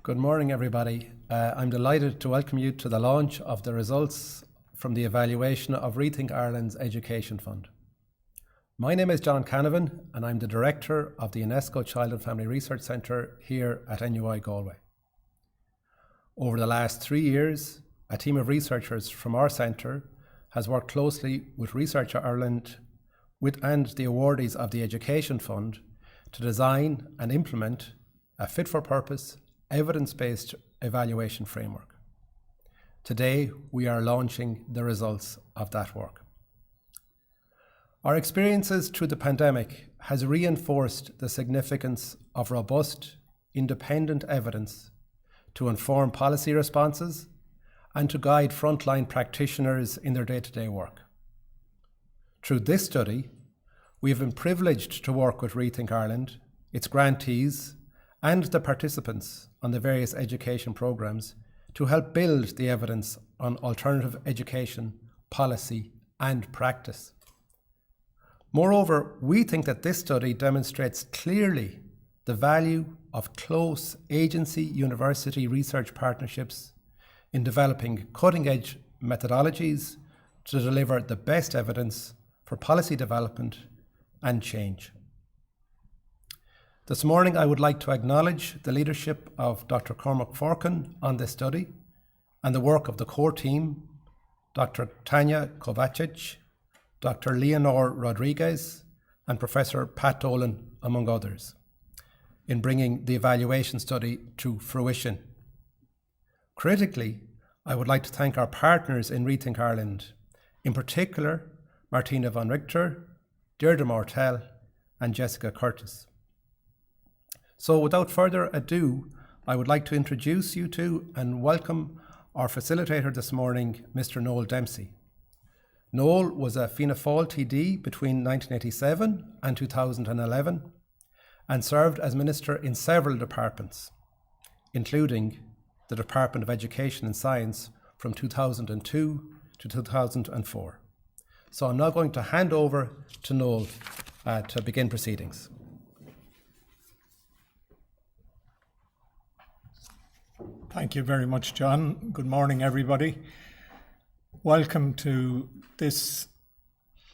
Good morning, everybody. I'm delighted to welcome you to the launch of the results from the evaluation of ReThink Ireland's Education Fund. My name is John Canavan, and I'm the Director of the UNESCO Child and Family Research Centre here at NUI Galway. Over the last 3 years, a team of researchers from our centre has worked closely with Research Ireland and the awardees of the Education Fund to design and implement a fit-for-purpose, evidence-based evaluation framework. Today, we are launching the results of that work. Our experiences through the pandemic has reinforced the significance of robust, independent evidence to inform policy responses and to guide frontline practitioners in their day-to-day work. Through this study, we have been privileged to work with ReThink Ireland, its grantees, and the participants on the various education programmes to help build the evidence on alternative education, policy, and practice. Moreover, we think that this study demonstrates clearly the value of close agency-university research partnerships in developing cutting-edge methodologies to deliver the best evidence for policy development and change. This morning, I would like to acknowledge the leadership of Dr. Cormac Forkin on this study and the work of the core team, Dr. Tanya Kovacic, Dr. Leonor Rodriguez, and Professor Pat Dolan, among others, in bringing the evaluation study to fruition. Critically, I would like to thank our partners in ReThink Ireland, in particular, Martina Von Richter, Deirdre Mortel, and Jessica Curtis. So without further ado, I would like to introduce you to and welcome our facilitator this morning, Mr. Noel Dempsey. Noel was a Fianna Fáil TD between 1987 and 2011 and served as Minister in several departments, including the Department of Education and Science from 2002 to 2004. So I'm now going to hand over to Noel to begin proceedings. Thank you very much, John. Good morning, everybody. Welcome to this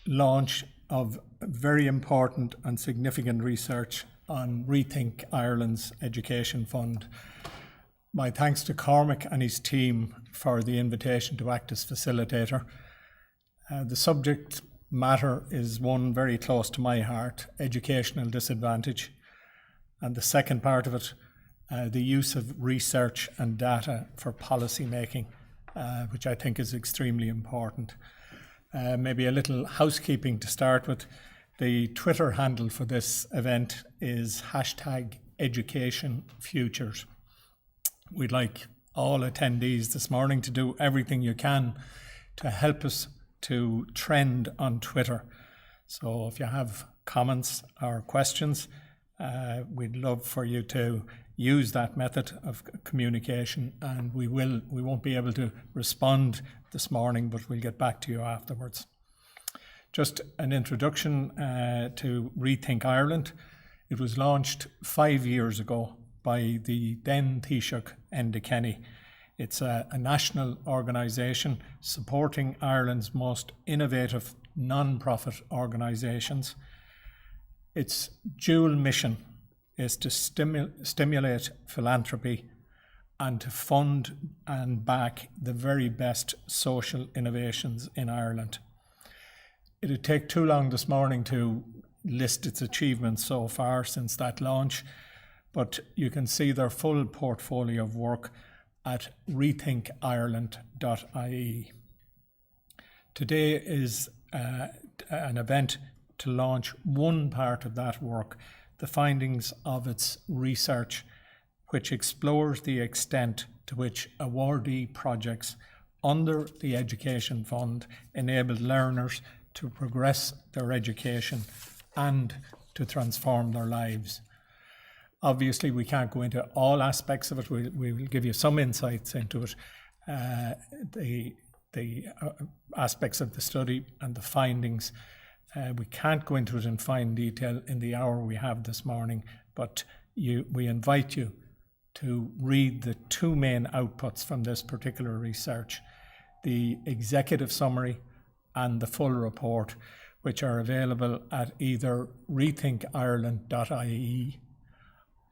launch of very important and significant research on ReThink Ireland's Education Fund. My thanks to Cormac and his team for the invitation to act as facilitator. The subject matter is one very close to my heart, educational disadvantage, and the second part of it, the use of research and data for policy making, which I think is extremely important. Maybe a little housekeeping to start with. The Twitter handle for this event is #EducationFutures. We'd like all attendees this morning to do everything you can to help us to trend on Twitter. So if you have comments or questions, we'd love for you to use that method of communication, and we won't be able to respond this morning, but we'll get back to you afterwards. Just an introduction to ReThink Ireland. It was launched 5 years ago by the then Taoiseach Enda Kenny. It's a national organisation supporting Ireland's most innovative non-profit organisations. Its dual mission is to stimulate philanthropy and to fund and back the very best social innovations in Ireland. It would take too long this morning to list its achievements so far since that launch, but you can see their full portfolio of work at rethinkireland.ie. Today is an event to launch one part of that work, the findings of its research, which explores the extent to which awardee projects under the Education Fund enable learners to progress their education and to transform their lives. Obviously, we can't go into all aspects of it. We will give you some insights into it. The aspects of the study and the findings. We can't go into it in fine detail in the hour we have this morning, but we invite you to read the two main outputs from this particular research, the executive summary and the full report, which are available at either rethinkireland.ie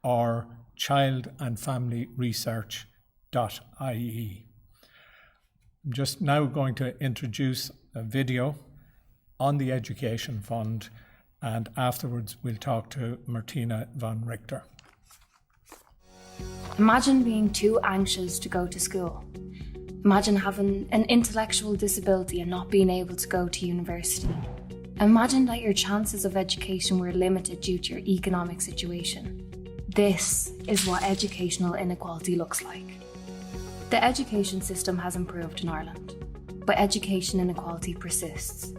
or childandfamilyresearch.ie. I'm just now going to introduce a video on the Education Fund, and afterwards we'll talk to Martina Von Richter. Imagine being too anxious to go to school. Imagine having an intellectual disability and not being able to go to university. Imagine that your chances of education were limited due to your economic situation. This is what educational inequality looks like. The education system has improved in Ireland, but education inequality persists.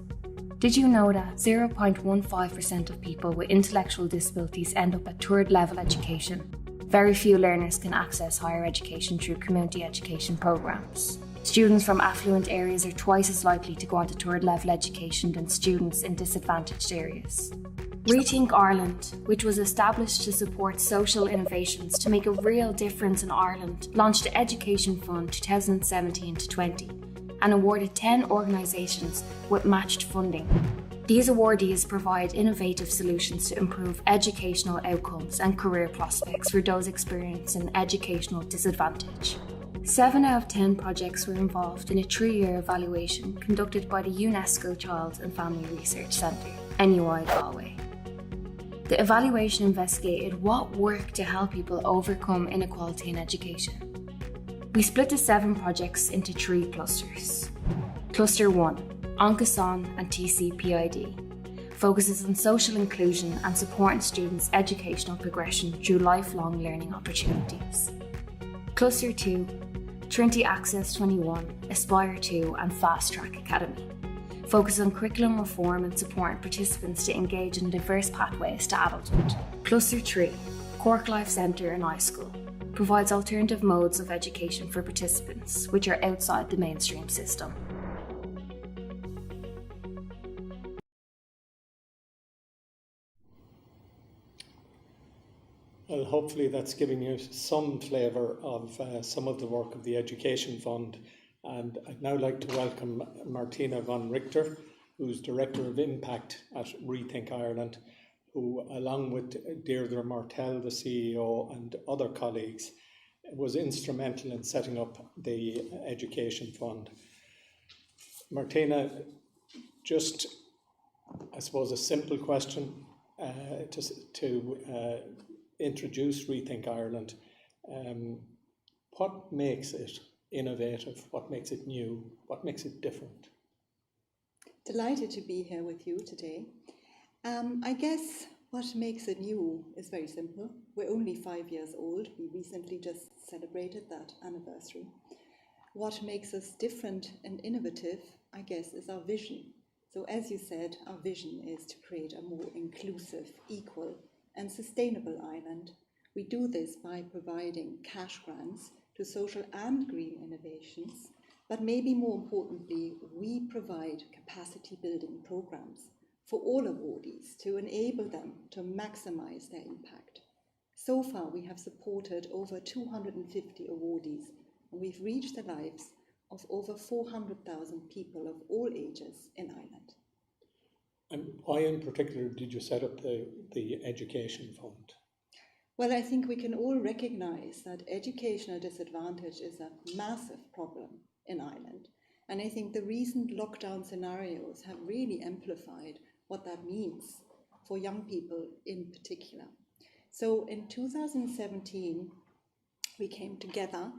Did you know that 0.15% of people with intellectual disabilities end up at third level education? Very few learners can access higher education through community education programs. Students from affluent areas are twice as likely to go on to third level education than students in disadvantaged areas. ReThink Ireland, which was established to support social innovations to make a real difference in Ireland, launched the Education Fund 2017-20 and awarded 10 organisations with matched funding. These awardees provide innovative solutions to improve educational outcomes and career prospects for those experiencing educational disadvantage. 7 out of 10 projects were involved in a 3-year evaluation conducted by the UNESCO Child and Family Research Centre, NUI Galway. The evaluation investigated what worked to help people overcome inequality in education. We split the 7 projects into 3 clusters. Cluster 1, Oncason and TCPID, focuses on social inclusion and supporting students' educational progression through lifelong learning opportunities. Cluster 2, Trinity Access 21, Aspire 2 and Fast Track Academy, focus on curriculum reform and supporting participants to engage in diverse pathways to adulthood. Cluster 3, Cork Life Centre and iSchool, provides alternative modes of education for participants which are outside the mainstream system. Well, hopefully that's giving you some flavour of some of the work of the Education Fund. And I'd now like to welcome Martina Von Richter, who's Director of Impact at ReThink Ireland, who, along with Deirdre Martell, the CEO, and other colleagues, was instrumental in setting up the Education Fund. Martina, just, I suppose, a simple question to introduce ReThink Ireland. What makes it innovative? What makes it new? What makes it different? Delighted to be here with you today. I guess what makes it new is very simple. We're only 5 years old. We recently just celebrated that anniversary. What makes us different and innovative, I guess, is our vision. So as you said, our vision is to create a more inclusive, equal and sustainable Ireland. We do this by providing cash grants to social and green innovations, but maybe more importantly, we provide capacity building programs for all awardees to enable them to maximize their impact. So far, we have supported over 250 awardees, and we've reached the lives of over 400,000 people of all ages in Ireland. And why in particular did you set up the Education Fund? Well, I think we can all recognise that educational disadvantage is a massive problem in Ireland. And I think the recent lockdown scenarios have really amplified what that means for young people in particular. So in 2017, we came together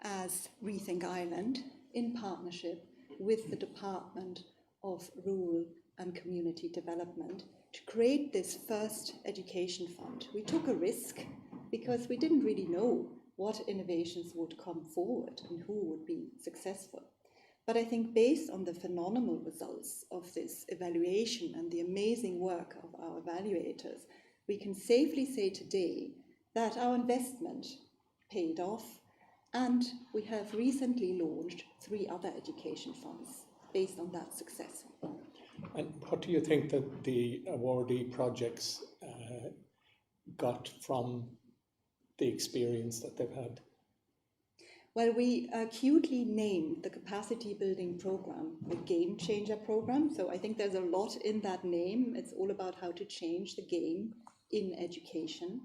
as ReThink Ireland in partnership with the Department of Rural and Community Development to create this first education fund. We took a risk because we didn't really know what innovations would come forward and who would be successful. But I think based on the phenomenal results of this evaluation and the amazing work of our evaluators, we can safely say today that our investment paid off, and we have recently launched 3 other education funds based on that success. And what do you think that the awardee projects got from the experience that they've had? Well, we acutely named the capacity building program the game changer program. So I think there's a lot in that name. It's all about how to change the game in education.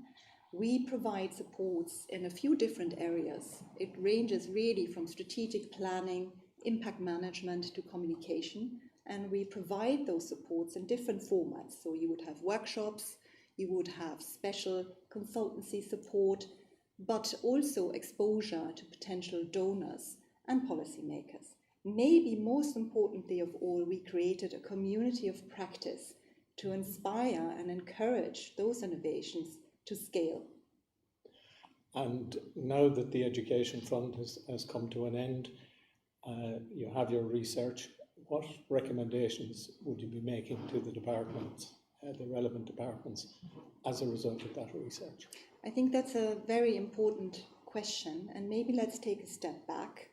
We provide supports in a few different areas. It ranges really from strategic planning, impact management to communication. And we provide those supports in different formats. So you would have workshops, you would have special consultancy support, but also exposure to potential donors and policymakers. Maybe most importantly of all, we created a community of practice to inspire and encourage those innovations to scale. And now that the Education Fund has come to an end, you have your research. What recommendations would you be making to the departments, the relevant departments, as a result of that research? I think that's a very important question, and maybe let's take a step back.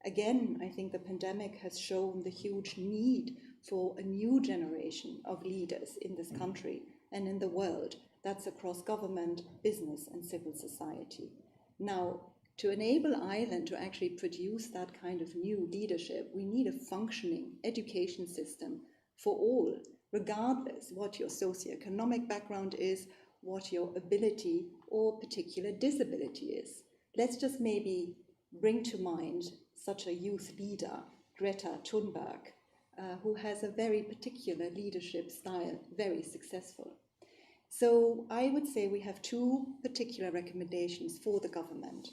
Again, I think the pandemic has shown the huge need for a new generation of leaders in this country and in the world. That's across government, business, and civil society. Now, to enable Ireland to actually produce that kind of new leadership, we need a functioning education system for all, regardless what your socioeconomic background is, what your ability or particular disability is. Let's just maybe bring to mind such a youth leader, Greta Thunberg, who has a very particular leadership style, very successful. So I would say we have two particular recommendations for the government.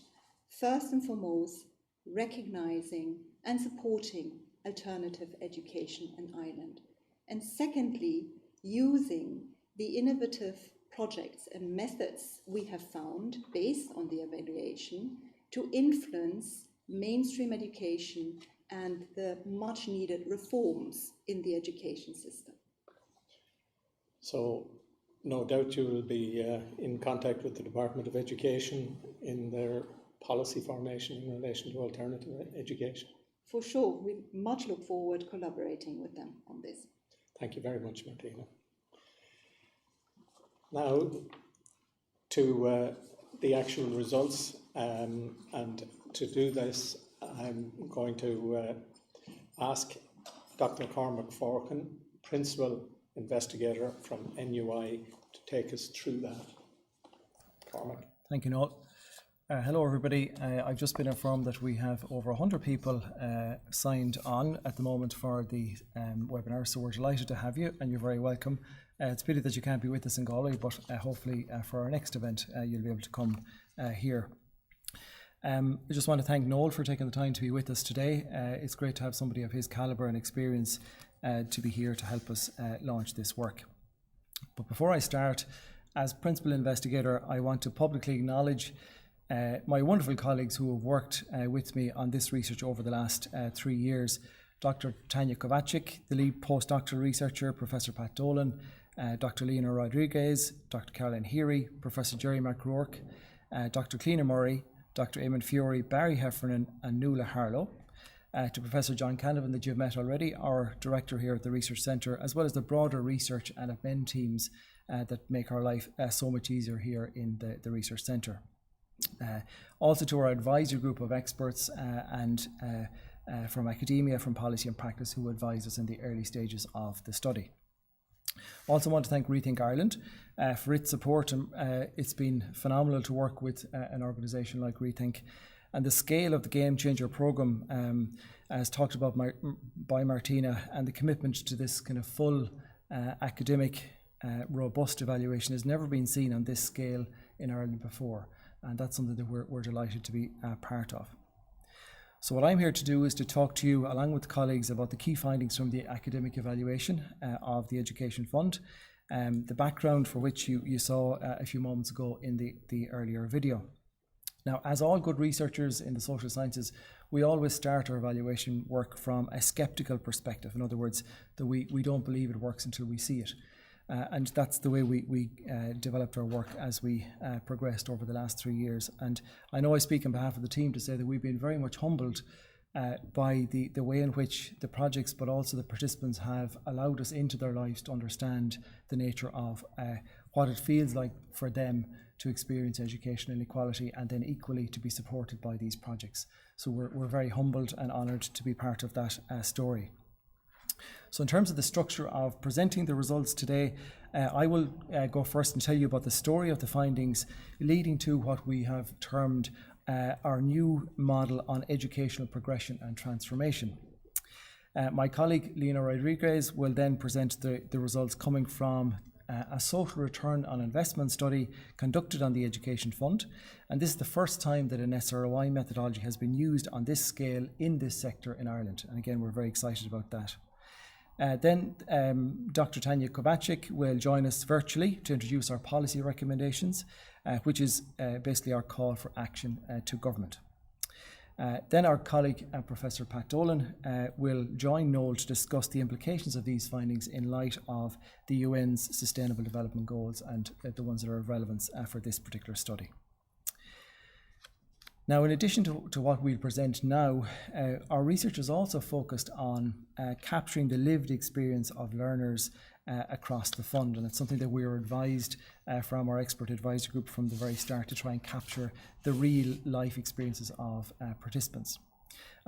First and foremost, recognizing and supporting alternative education in Ireland. And secondly, using the innovative projects and methods we have found based on the evaluation to influence mainstream education and the much needed reforms in the education system. So no doubt you will be in contact with the Department of Education in their policy formation in relation to alternative education. For sure, we much look forward collaborating with them on this. Thank you very much, Martina. Now to the actual results, and to do this I'm going to ask Dr. Cormac Forkin, Principal Investigator from NUI, to take us through that. Cormac. Thank you, Noel. Hello everybody. I've just been informed that we have over 100 people signed on at the moment for the webinar, so we're delighted to have you and you're very welcome. It's a pity that you can't be with us in Galway, but hopefully for our next event you'll be able to come here. I just want to thank Noel for taking the time to be with us today. It's great to have somebody of his calibre and experience to be here to help us launch this work. But before I start, as Principal Investigator, I want to publicly acknowledge my wonderful colleagues who have worked with me on this research over the last 3 years. Dr. Tanya Kovacic, the lead postdoctoral researcher, Professor Pat Dolan, Dr. Leona Rodriguez, Dr. Caroline Heary, Professor Jerry McRourke, Dr. Cleena Murray, Dr. Eamon Fiore, Barry Heffernan and Nuala Harlow, to Professor John Canavan that you've met already, our director here at the Research Centre, as well as the broader research and admin teams that make our life so much easier here in the Research Centre. Also to our advisory group of experts and from academia, from policy and practice, who advise us in the early stages of the study. Also want to thank ReThink Ireland for its support. It's been phenomenal to work with an organisation like ReThink, and the scale of the Game Changer programme, as talked about by Martina, and the commitment to this kind of full academic robust evaluation has never been seen on this scale in Ireland before, and that's something that we're delighted to be part of. So what I'm here to do is to talk to you, along with colleagues, about the key findings from the academic evaluation of the Education Fund, the background for which you saw a few moments ago in the earlier video. Now, as all good researchers in the social sciences, we always start our evaluation work from a sceptical perspective. In other words, that we don't believe it works until we see it. And that's the way we developed our work as we progressed over the last 3 years. And I know I speak on behalf of the team to say that we've been very much humbled by the way in which the projects, but also the participants, have allowed us into their lives to understand the nature of what it feels like for them to experience educational inequality and then equally to be supported by these projects. So we're very humbled and honoured to be part of that story. So in terms of the structure of presenting the results today, I will go first and tell you about the story of the findings leading to what we have termed our new model on educational progression and transformation. My colleague Leona Rodriguez will then present the results coming from a social return on investment study conducted on the Education Fund, and this is the first time that an SROI methodology has been used on this scale in this sector in Ireland, and again we're very excited about that. Then Dr. Tanya Kovacic will join us virtually to introduce our policy recommendations, which is basically our call for action to government. Then our colleague, Professor Pat Dolan, will join Noel to discuss the implications of these findings in light of the UN's Sustainable Development Goals and the ones that are of relevance for this particular study. Now, in addition to what we'll present now, our research is also focused on capturing the lived experience of learners across the fund, and it's something that we were advised from our expert advisory group from the very start to try and capture the real life experiences of participants.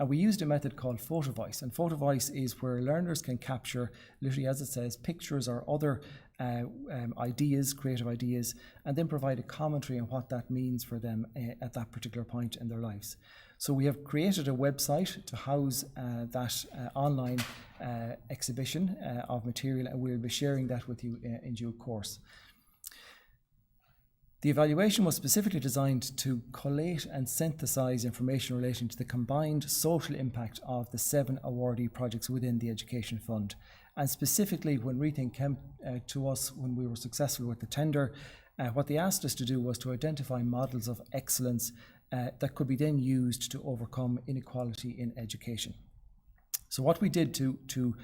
We used a method called photo voice, and photo voice is where learners can capture, literally as it says, pictures or other ideas, creative ideas, and then provide a commentary on what that means for them at that particular point in their lives. So we have created a website to house that online exhibition of material, and we'll be sharing that with you in due course. The evaluation was specifically designed to collate and synthesize information relating to the combined social impact of the 7 awardee projects within the Education Fund. And specifically, when ReThink came to us when we were successful with the tender, what they asked us to do was to identify models of excellence that could be then used to overcome inequality in education. So what we did to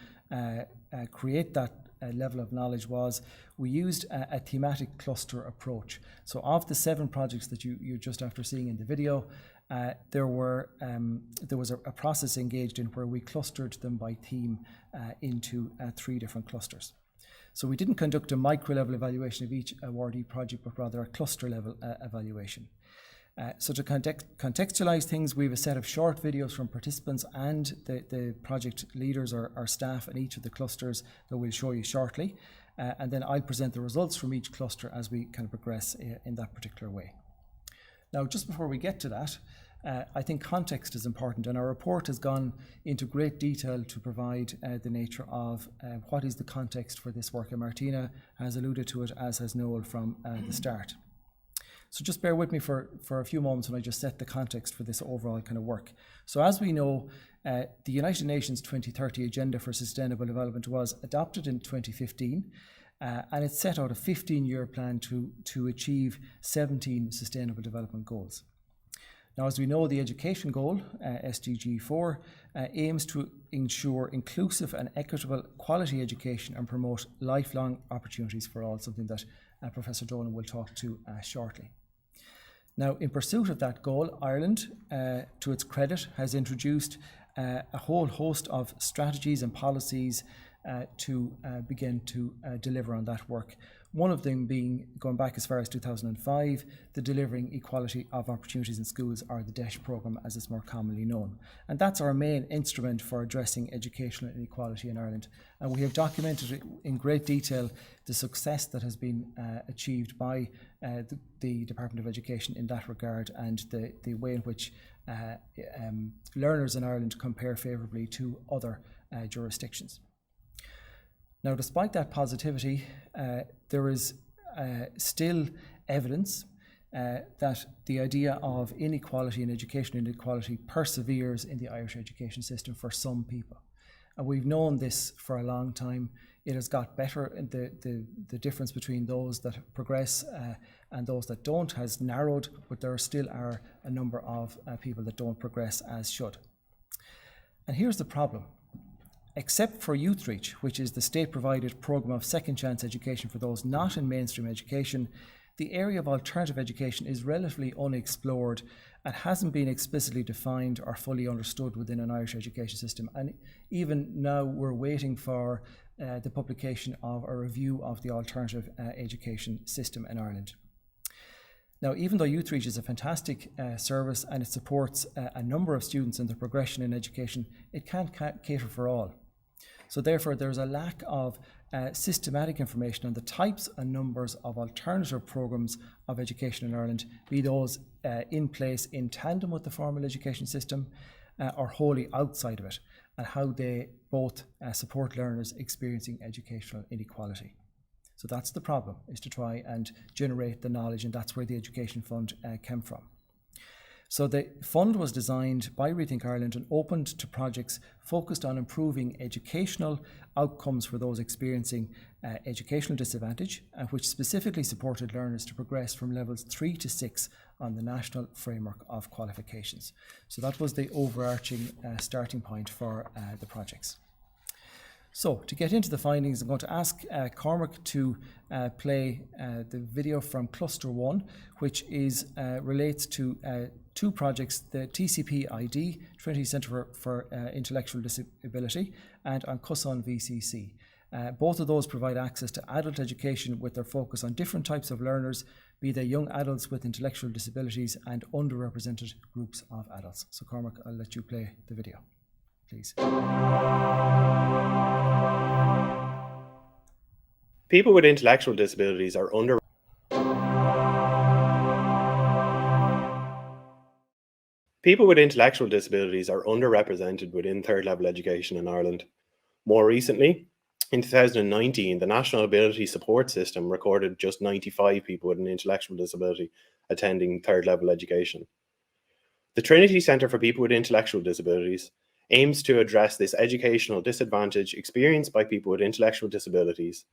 create that level of knowledge was we used a thematic cluster approach. So of the 7 projects that you're just after seeing in the video, there was a process engaged in where we clustered them by theme into 3 different clusters. So we didn't conduct a micro-level evaluation of each awardee project, but rather a cluster-level evaluation. So to contextualize things, we have a set of short videos from participants and the project leaders or staff in each of the clusters that we'll show you shortly. And then I'll present the results from each cluster as we kind of progress in that particular way. Now, just before we get to that, I think context is important, and our report has gone into great detail to provide the nature of what is the context for this work, and Martina has alluded to it, as has Noel from the start. So just bear with me for a few moments when I just set the context for this overall kind of work. So as we know, the United Nations 2030 Agenda for Sustainable Development was adopted in 2015, and it set out a 15-year plan to achieve 17 Sustainable Development Goals. Now, as we know, the education goal, SDG 4, aims to ensure inclusive and equitable quality education and promote lifelong opportunities for all, something that Professor Dolan will talk to shortly. Now, in pursuit of that goal, Ireland, to its credit, has introduced a whole host of strategies and policies to begin to deliver on that work. One of them being, going back as far as 2005, the Delivering Equality of Opportunities in Schools, or the DESH programme as it's more commonly known. And that's our main instrument for addressing educational inequality in Ireland. And we have documented in great detail the success that has been achieved by the Department of Education in that regard, and the way in which learners in Ireland compare favourably to other jurisdictions. Now, despite that positivity, there is still evidence that the idea of inequality and educational inequality perseveres in the Irish education system for some people. And we've known this for a long time. It has got better, and the difference between those that progress and those that don't has narrowed, but there still are a number of people that don't progress as should. And here's the problem. Except for Youth Reach, which is the state-provided programme of second chance education for those not in mainstream education, the area of alternative education is relatively unexplored and hasn't been explicitly defined or fully understood within an Irish education system. And even now we're waiting for the publication of a review of the alternative education system in Ireland. Now, even though Youth Reach is a fantastic service and it supports a number of students in their progression in education, it can't cater for all. So therefore, there's a lack of systematic information on the types and numbers of alternative programmes of education in Ireland, be those in place in tandem with the formal education system or wholly outside of it, and how they both support learners experiencing educational inequality. So that's the problem, is to try and generate the knowledge, and that's where the Education Fund came from. So the fund was designed by ReThink Ireland and opened to projects focused on improving educational outcomes for those experiencing educational disadvantage, which specifically supported learners to progress from levels 3 to 6 on the National Framework of Qualifications. So that was the overarching starting point for the projects. So to get into the findings, I'm going to ask Cormac to play the video from Cluster 1, which relates to two projects, the TCP ID, Trinity Centre for Intellectual Disability, and on Cuson VCC. Both of those provide access to adult education with their focus on different types of learners, be they young adults with intellectual disabilities and underrepresented groups of adults. So Cormac, I'll let you play the video, please. People with intellectual disabilities are underrepresented within third level education in Ireland. More recently, in 2019, the National Ability Support System recorded just 95 people with an intellectual disability attending third level education. The Trinity Centre for People with Intellectual Disabilities aims to address this educational disadvantage experienced by people with intellectual disabilities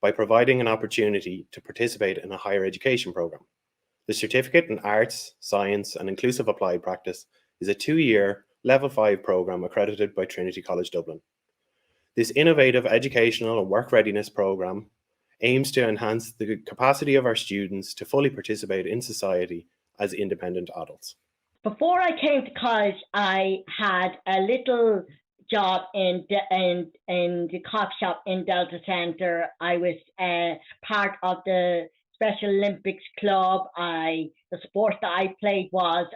by providing an opportunity to participate in a higher education programme. The Certificate in Arts, Science and Inclusive Applied Practice is a 2-year Level 5 programme accredited by Trinity College Dublin. This innovative educational and work readiness programme aims to enhance the capacity of our students to fully participate in society as independent adults. Before I came to college, I had a little job in the coffee shop in Delta Centre. I was part of the Special Olympics Club. The sport that I played was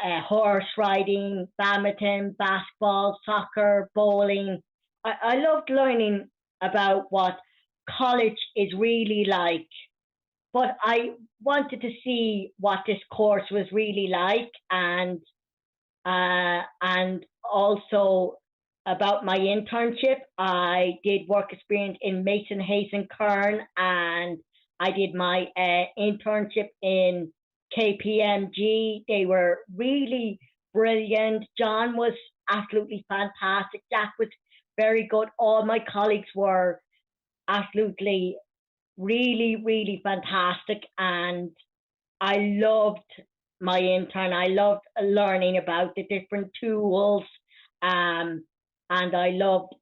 horse riding, badminton, basketball, soccer, bowling. I loved learning about what college is really like, but I wanted to see what this course was really like, and also about my internship. I did work experience in Mason Hayes and Kern, and I did my internship in KPMG. They were really brilliant. John was absolutely fantastic. Jack was very good. All my colleagues were absolutely really, really fantastic. And I loved my intern. I loved learning about the different tools. And I loved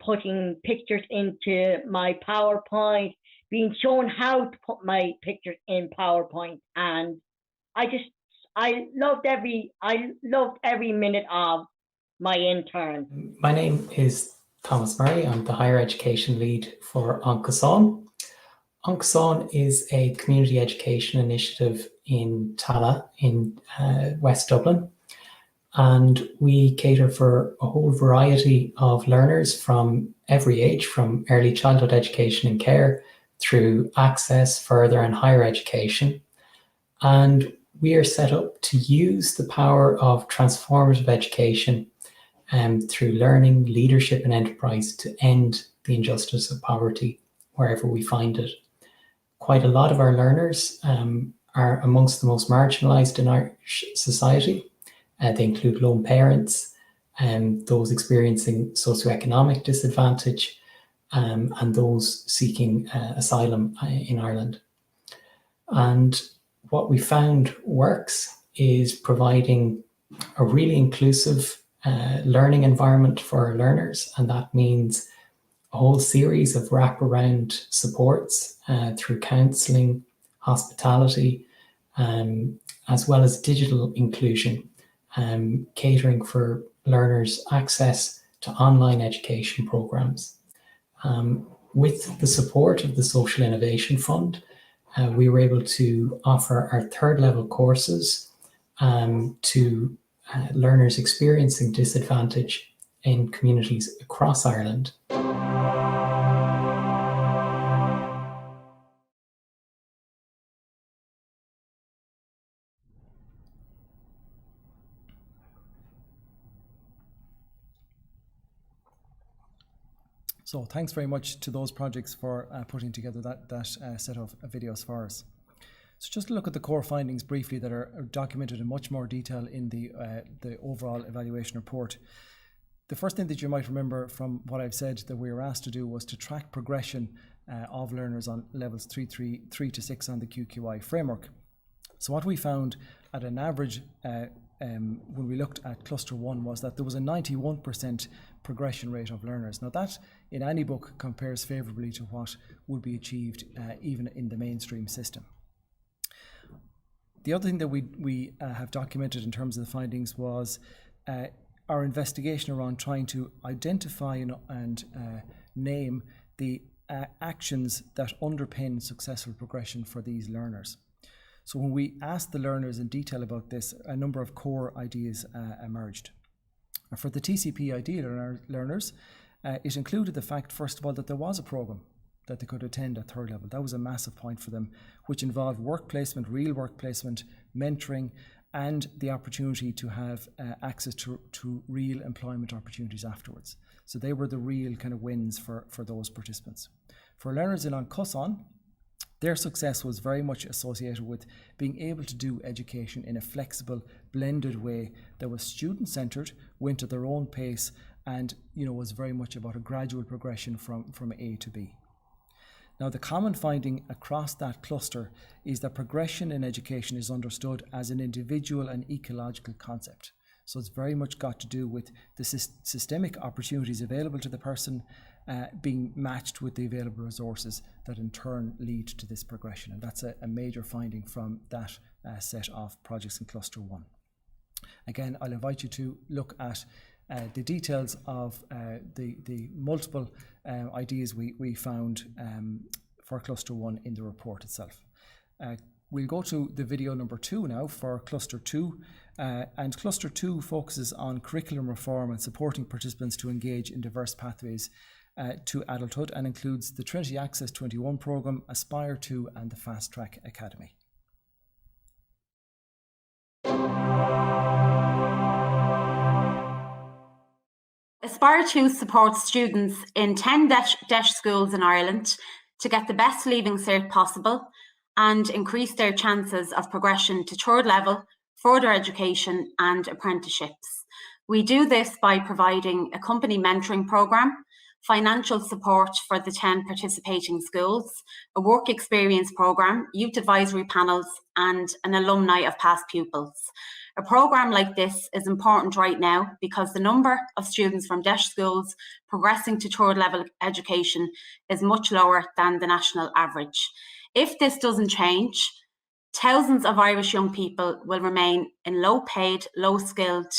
putting pictures into my PowerPoint, being shown how to put my pictures in PowerPoint. And I loved every minute of my intern. My name is Thomas Murray. I'm the higher education lead for Cuson. Cuson is a community education initiative in Tala in West Dublin. And we cater for a whole variety of learners from every age, from early childhood education and care through access, further and higher education. And we are set up to use the power of transformative education through learning, leadership and enterprise to end the injustice of poverty wherever we find it. Quite a lot of our learners are amongst the most marginalised in our society. They include lone parents, those experiencing socioeconomic disadvantage, and those seeking asylum in Ireland. And what we found works is providing a really inclusive learning environment for our learners, and that means a whole series of wraparound supports through counselling, hospitality, as well as digital inclusion, catering for learners' access to online education programs. With the support of the Social Innovation Fund, we were able to offer our third level courses to learners experiencing disadvantage in communities across Ireland. So thanks very much to those projects for putting together that set of videos for us. So just to look at the core findings briefly that are documented in much more detail in the overall evaluation report. The first thing that you might remember from what I've said that we were asked to do was to track progression of learners on levels 3 to 6 on the QQI framework. So what we found at an average when we looked at cluster 1 was that there was a 91% progression rate of learners. Now that in any book compares favourably to what would be achieved even in the mainstream system. The other thing that we have documented in terms of the findings was our investigation around trying to identify and name the actions that underpin successful progression for these learners. So when we asked the learners in detail about this, a number of core ideas emerged. For the TCP ideal learners, it included the fact, first of all, that there was a programme that they could attend at third level. That was a massive point for them, which involved work placement, real work placement, mentoring, and the opportunity to have access to real employment opportunities afterwards. So they were the real kind of wins for those participants. For learners in An Cosán, their success was very much associated with being able to do education in a flexible, blended way that was student-centred, went at their own pace, and was very much about a gradual progression from A to B. Now, the common finding across that cluster is that progression in education is understood as an individual and ecological concept. So it's very much got to do with the systemic opportunities available to the person being matched with the available resources that in turn lead to this progression. And that's a major finding from that set of projects in Cluster 1. Again, I'll invite you to look at the details of the multiple ideas we found for Cluster 1 in the report itself. We'll go to the video number 2 now for Cluster 2. And Cluster 2 focuses on curriculum reform and supporting participants to engage in diverse pathways to adulthood, and includes the Trinity Access 21 programme, Aspire 2 and the Fast Track Academy. Aspire 2 supports students in 10 DEIS schools in Ireland to get the best leaving cert possible and increase their chances of progression to third level, further education and apprenticeships. We do this by providing a company mentoring programme, financial support for the 10 participating schools, a work experience programme, youth advisory panels and an alumni of past pupils. A programme like this is important right now because the number of students from DEIS schools progressing to third level education is much lower than the national average. If this doesn't change, thousands of Irish young people will remain in low paid, low skilled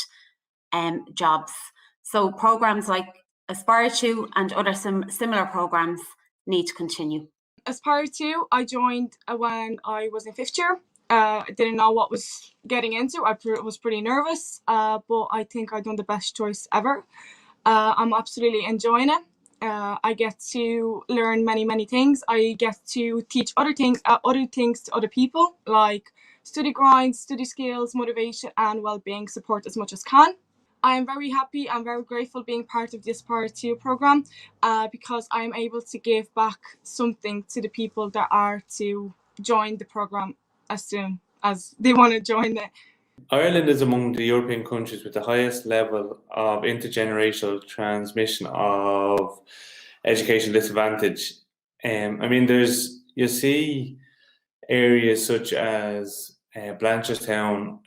jobs. So programmes like Aspire 2 and other similar programmes need to continue. Aspire 2, I joined when I was in 5th year. I didn't know what was getting into. I was pretty nervous, but I think I've done the best choice ever. I'm absolutely enjoying it. I get to learn many things. I get to teach other things to other people, like study grind, study skills, motivation and well-being support as much as can. I am very happy and very grateful being part of the Aspire 2 programme because I am able to give back something to the people that are to join the programme as soon as they want to join it. Ireland is among the European countries with the highest level of intergenerational transmission of education disadvantage. You see areas such as Blanchardstown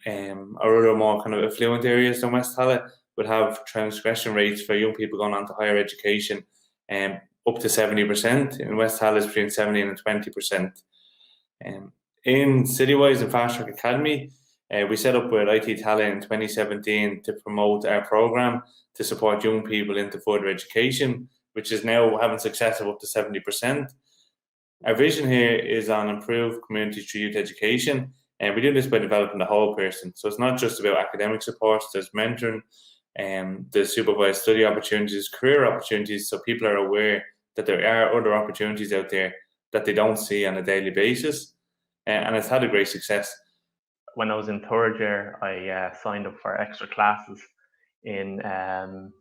or other more kind of affluent areas in West Tallaght would have transgression rates for young people going on to higher education up to 70%. In West Tallaght, it's between 70 and 20%. In Citywise and Fast Track Academy, we set up with IT Tallaght in 2017 to promote our programme to support young people into further education, which is now having success of up to 70%. Our vision here is on improved communities through youth education, and we do this by developing the whole person. So it's not just about academic support, there's mentoring, there's supervised study opportunities, career opportunities, so people are aware that there are other opportunities out there that they don't see on a daily basis, and it's had a great success. When I was in third year, I signed up for extra classes in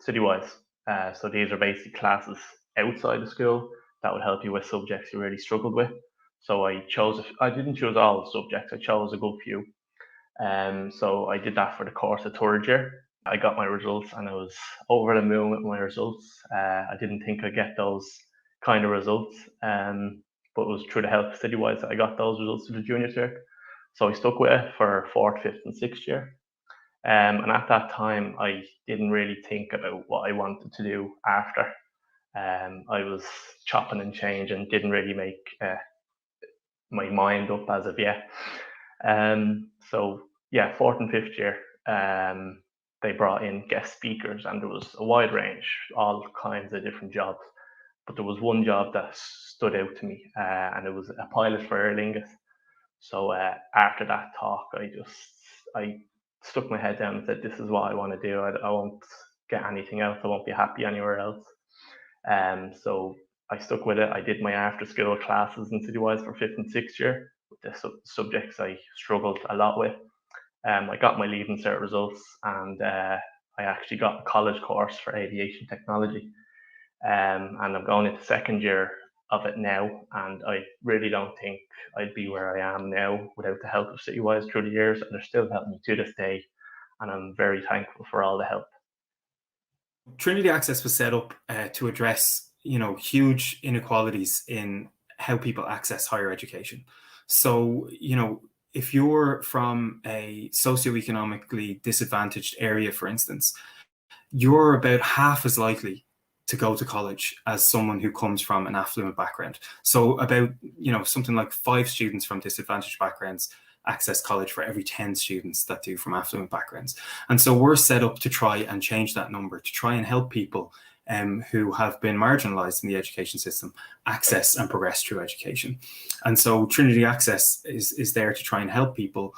Citywise. So these are basically classes outside the school that would help you with subjects you really struggled with. So I didn't choose all the subjects, I chose a good few. So I did that for the course of third year. I got my results and I was over the moon with my results. I didn't think I'd get those kind of results, but it was through the help of Citywise that I got those results to the junior cert. So I stuck with it for 4th, 5th and 6th year. And at that time, I didn't really think about what I wanted to do after. I was chopping and changing, didn't really make my mind up as of yet. So yeah, 4th and 5th year, they brought in guest speakers and there was a wide range, all kinds of different jobs. But there was one job that stood out to me, and it was a pilot for Aer Lingus. So after that talk, I stuck my head down and said, this is what I want to do. I won't get anything else. I won't be happy anywhere else. So I stuck with it. I did my after school classes in Citywise for 5th and 6th year. The subjects I struggled a lot with. I got my Leaving Cert results, and I actually got a college course for aviation technology. And I'm going into 2nd year of it now, and I really don't think I'd be where I am now without the help of Citywise through the years, and they're still helping me to this day, and I'm very thankful for all the help. Trinity Access was set up to address, huge inequalities in how people access higher education. So, if you're from a socioeconomically disadvantaged area, for instance, you're about half as likely to go to college as someone who comes from an affluent background. So about, something like 5 students from disadvantaged backgrounds access college for every 10 students that do from affluent backgrounds. And so we're set up to try and change that number, to try and help people who have been marginalized in the education system access and progress through education. And so Trinity Access is there to try and help people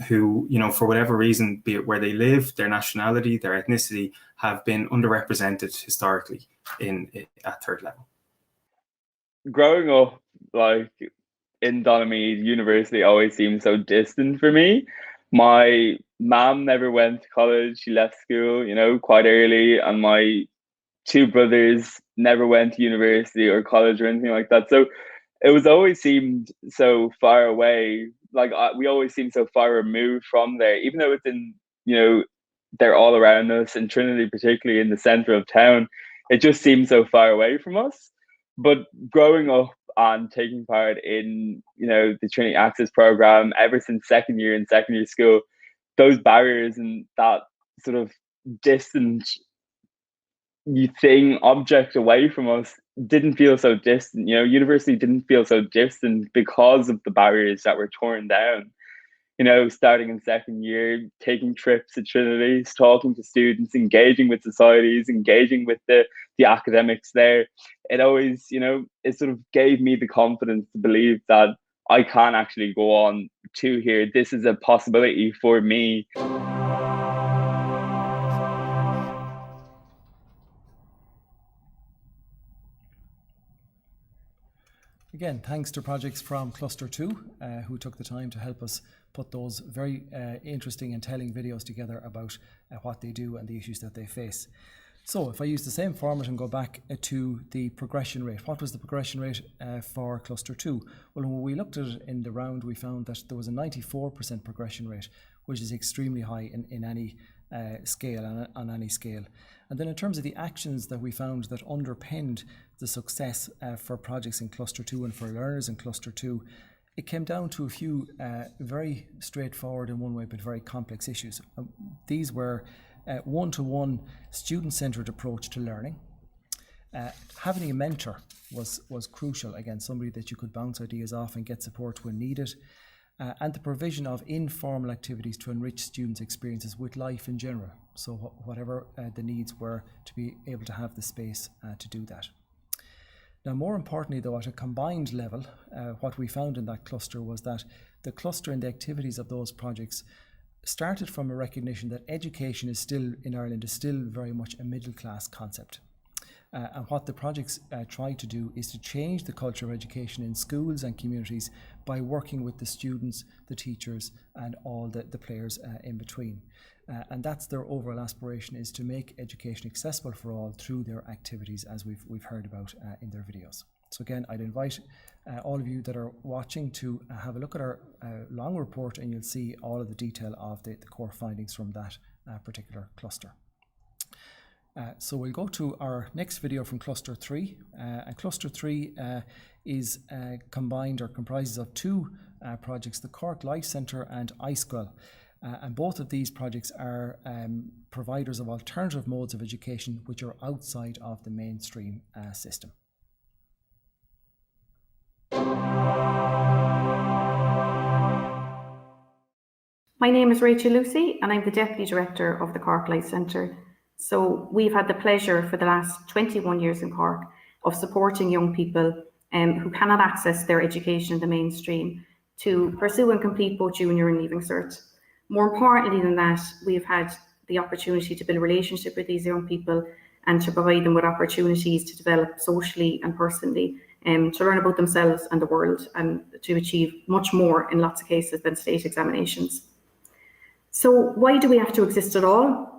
who, for whatever reason, be it where they live, their nationality, their ethnicity, have been underrepresented historically at third level. Growing up, in Donemead, university always seemed so distant for me. My mom never went to college. She left school, quite early, and my 2 brothers never went to university or college or anything like that. So it was always seemed so far away. We always seem so far removed from there, even though it's in, they're all around us, and Trinity, particularly in the centre of town, it just seems so far away from us. But growing up and taking part in, the Trinity Access programme ever since 2nd year in secondary school, those barriers and that sort of distant object away from us didn't feel so distant. University didn't feel so distant because of the barriers that were torn down. Starting in 2nd year, taking trips to Trinity, talking to students, engaging with societies, engaging with the academics there. It always, it sort of gave me the confidence to believe that I can actually go on to here. This is a possibility for me. Again, thanks to projects from Cluster 2 who took the time to help us put those very interesting and telling videos together about what they do and the issues that they face. So if I use the same format and go back to the progression rate, what was the progression rate for Cluster 2? Well, when we looked at it in the round, we found that there was a 94% progression rate, which is extremely high in any scale, on any scale. And then in terms of the actions that we found that underpinned the success for projects in Cluster 2 and for learners in Cluster 2, it came down to a few very straightforward in one way but very complex issues. These were one-to-one student-centred approach to learning. Having a mentor was crucial, again, somebody that you could bounce ideas off and get support when needed. And the provision of informal activities to enrich students' experiences with life in general. So whatever the needs were, to be able to have the space to do that. Now, more importantly, though, at a combined level, what we found in that cluster was that the cluster and the activities of those projects started from a recognition that education is still, in Ireland, is still very much a middle class concept. And what the projects try to do is to change the culture of education in schools and communities by working with the students, the teachers, and all the players in between. And that's their overall aspiration, is to make education accessible for all through their activities, as we've heard about in their videos. So again, I'd invite all of you that are watching to have a look at our long report, and you'll see all of the detail of the core findings from that particular cluster. So we'll go to our next video from Cluster 3. And Cluster 3 is combined or comprises of two projects, the Cork Life Centre and iSchool. And both of these projects are providers of alternative modes of education which are outside of the mainstream system. My name is Rachel Lucy, and I'm the Deputy Director of the Cork Life Centre. So we've had the pleasure for the last 21 years in Cork of supporting young people who cannot access their education in the mainstream to pursue and complete both junior and leaving cert. More importantly than that, we've had the opportunity to build a relationship with these young people and to provide them with opportunities to develop socially and personally, to learn about themselves and the world, and to achieve much more in lots of cases than state examinations. So why do we have to exist at all?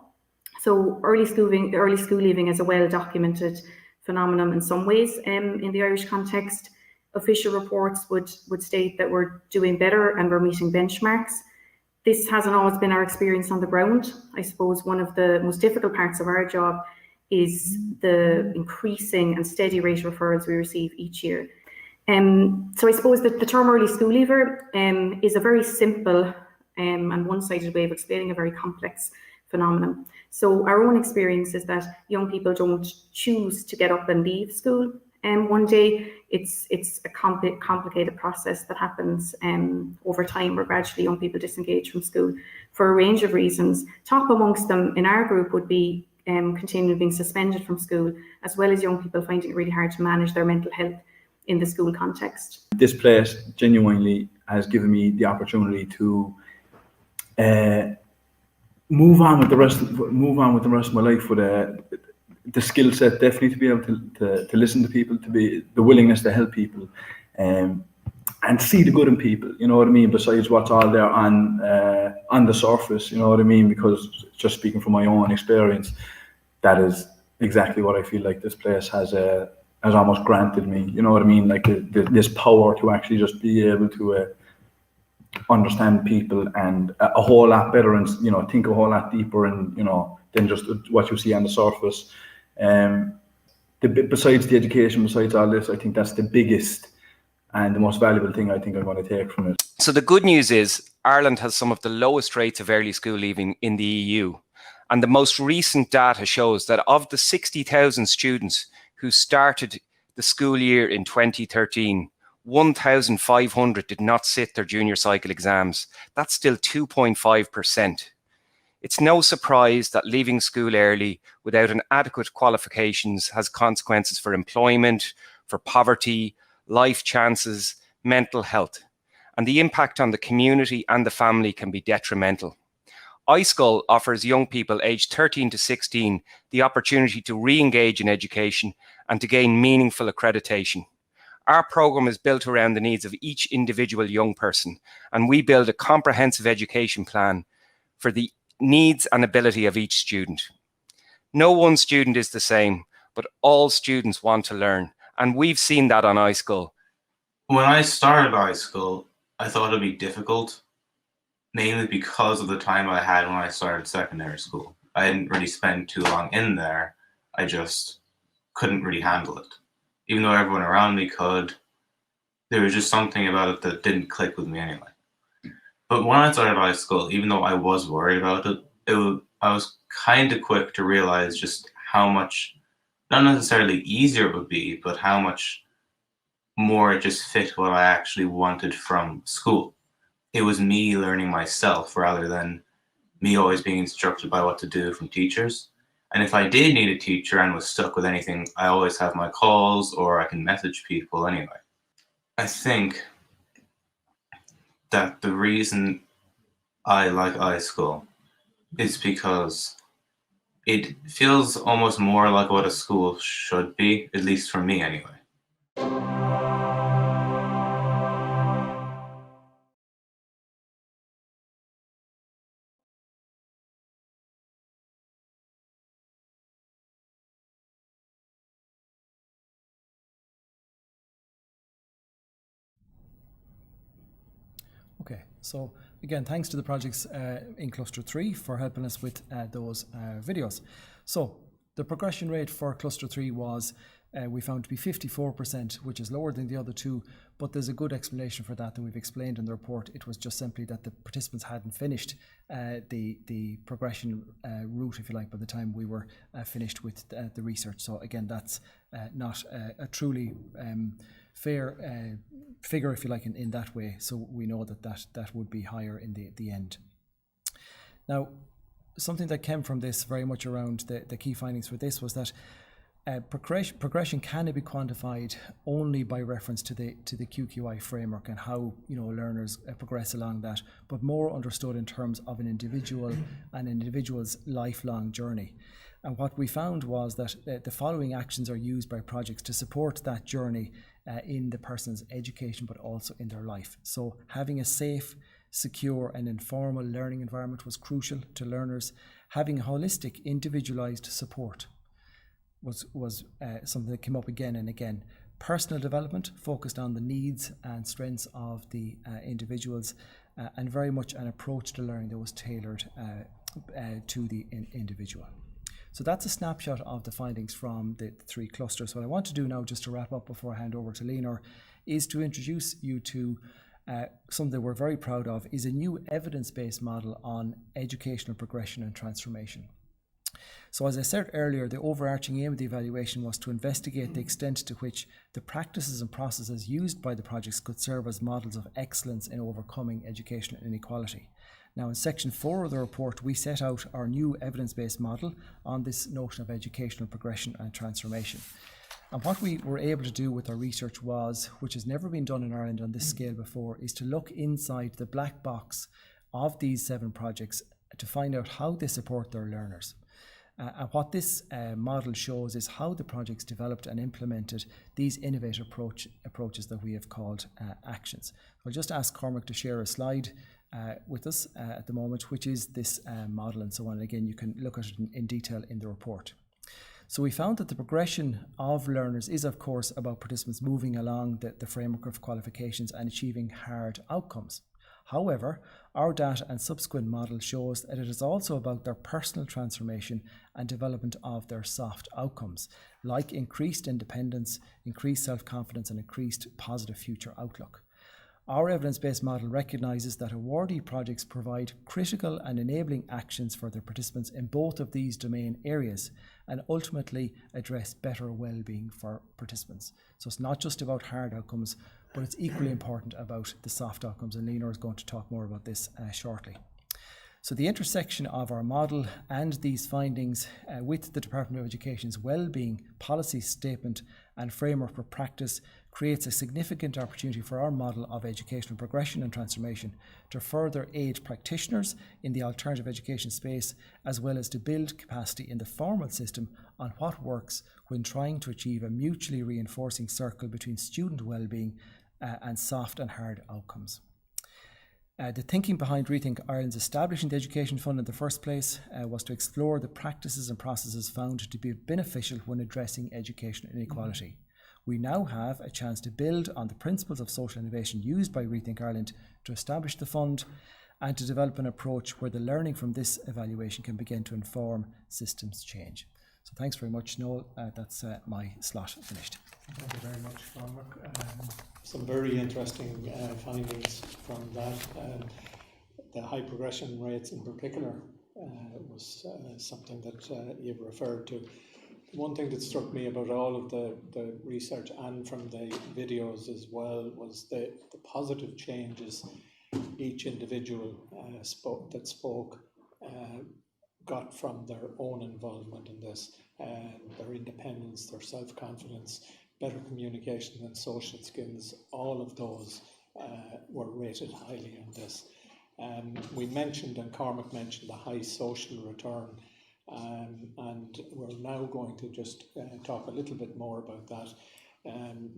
So early school leaving is a well-documented phenomenon in some ways in the Irish context. Official reports would state that we're doing better and we're meeting benchmarks. This hasn't always been our experience on the ground. I suppose one of the most difficult parts of our job is the increasing and steady rate of referrals we receive each year. So I suppose that the term early school leaver is a very simple and one-sided way of explaining a very complex phenomenon. So our own experience is that young people don't choose to get up and leave school one day. It's a complicated process that happens over time, where gradually young people disengage from school for a range of reasons. Top amongst them in our group would be continually being suspended from school, as well as young people finding it really hard to manage their mental health in the school context. This place genuinely has given me the opportunity to move on with the rest of my life with the skill set, definitely to be able to listen to people, to be the willingness to help people, and see the good in people, you know what I mean, besides what's all there on the surface, you know what I mean, because just speaking from my own experience, that is exactly what I feel like this place has almost granted me, you know what I mean, like this power to actually just be able to understand people and a whole lot better, and you know, think a whole lot deeper, and you know, than just what you see on the surface. Besides the education, besides all this, I think that's the biggest and the most valuable thing I think I'm going to take from it. So the good news is Ireland has some of the lowest rates of early school leaving in the EU, and the most recent data shows that of the 60,000 students who started the school year in 2013, 1,500 did not sit their junior cycle exams. That's still 2.5%. It's no surprise that leaving school early without an adequate qualifications has consequences for employment, for poverty, life chances, mental health, and the impact on the community and the family can be detrimental. iSchool offers young people aged 13 to 16 the opportunity to re-engage in education and to gain meaningful accreditation. Our program is built around the needs of each individual young person, and we build a comprehensive education plan for the needs and ability of each student. No one student is the same, but all students want to learn, and we've seen that on iSchool. When I started iSchool, I thought it'd be difficult, mainly because of the time I had when I started secondary school. I didn't really spend too long in there. I just couldn't really handle it. Even though everyone around me could, there was just something about it that didn't click with me anyway. But when I started high school, even though I was worried about it, I was kind of quick to realize just how much, not necessarily easier it would be, but how much more it just fit what I actually wanted from school. It was me learning myself rather than me always being instructed by what to do from teachers. And if I did need a teacher and was stuck with anything, I always have my calls or I can message people anyway. I think that the reason I like iSchool is because it feels almost more like what a school should be, at least for me anyway. Okay, so again, thanks to the projects in Cluster 3 for helping us with those videos. So the progression rate for Cluster 3 was, we found to be 54%, which is lower than the other two, but there's a good explanation for that we've explained in the report. It was just simply that the participants hadn't finished the progression route, if you like, by the time we were finished with the research. So again, that's not a truly fair figure, if you like, in that way. So we know that would be higher in the end. Now, something that came from this very much around the key findings for this was that progression can be quantified only by reference to the QQI framework and how learners progress along that, but more understood in terms of an individual's lifelong journey. And what we found was that the following actions are used by projects to support that journey in the person's education, but also in their life. So having a safe, secure and informal learning environment was crucial to learners. Having holistic, individualized support was something that came up again and again. Personal development focused on the needs and strengths of the individuals, and very much an approach to learning that was tailored to the individual. So that's a snapshot of the findings from the three clusters. What I want to do now, just to wrap up before I hand over to Leonor, is to introduce you to something we're very proud of, is a new evidence-based model on educational progression and transformation. So as I said earlier, the overarching aim of the evaluation was to investigate the extent to which the practices and processes used by the projects could serve as models of excellence in overcoming educational inequality. Now in section 4 of the report, we set out our new evidence-based model on this notion of educational progression and transformation. And what we were able to do with our research was, which has never been done in Ireland on this scale before, is to look inside the black box of these 7 projects to find out how they support their learners. And what this model shows is how the projects developed and implemented these innovative approaches that we have called actions. I'll just ask Cormac to share a slide with us at the moment, which is this model and so on. And again, you can look at it in detail in the report. So we found that the progression of learners is, of course, about participants moving along the framework of qualifications and achieving hard outcomes. However, our data and subsequent model shows that it is also about their personal transformation and development of their soft outcomes, like increased independence, increased self-confidence and increased positive future outlook. Our evidence-based model recognises that awardee projects provide critical and enabling actions for their participants in both of these domain areas and ultimately address better well-being for participants. So it's not just about hard outcomes, but it's equally important about the soft outcomes, and Leonor is going to talk more about this shortly. So the intersection of our model and these findings with the Department of Education's wellbeing policy statement and framework for practice creates a significant opportunity for our model of educational progression and transformation to further aid practitioners in the alternative education space, as well as to build capacity in the formal system on what works when trying to achieve a mutually reinforcing circle between student wellbeing and soft and hard outcomes. The thinking behind ReThink Ireland's establishing the Education Fund in the first place was to explore the practices and processes found to be beneficial when addressing educational inequality. We now have a chance to build on the principles of social innovation used by ReThink Ireland to establish the fund and to develop an approach where the learning from this evaluation can begin to inform systems change. So thanks very much, Noel. That's my slot finished. Thank you very much, Cormac. Some very interesting findings from that. The high progression rates in particular was something that you've referred to. One thing that struck me about all of the research and from the videos as well was the positive changes each individual spoke got from their own involvement in this, their independence, their self-confidence, better communication and social skills, all of those were rated highly on this. We mentioned, and Cormac mentioned, the high social return, and we're now going to just talk a little bit more about that.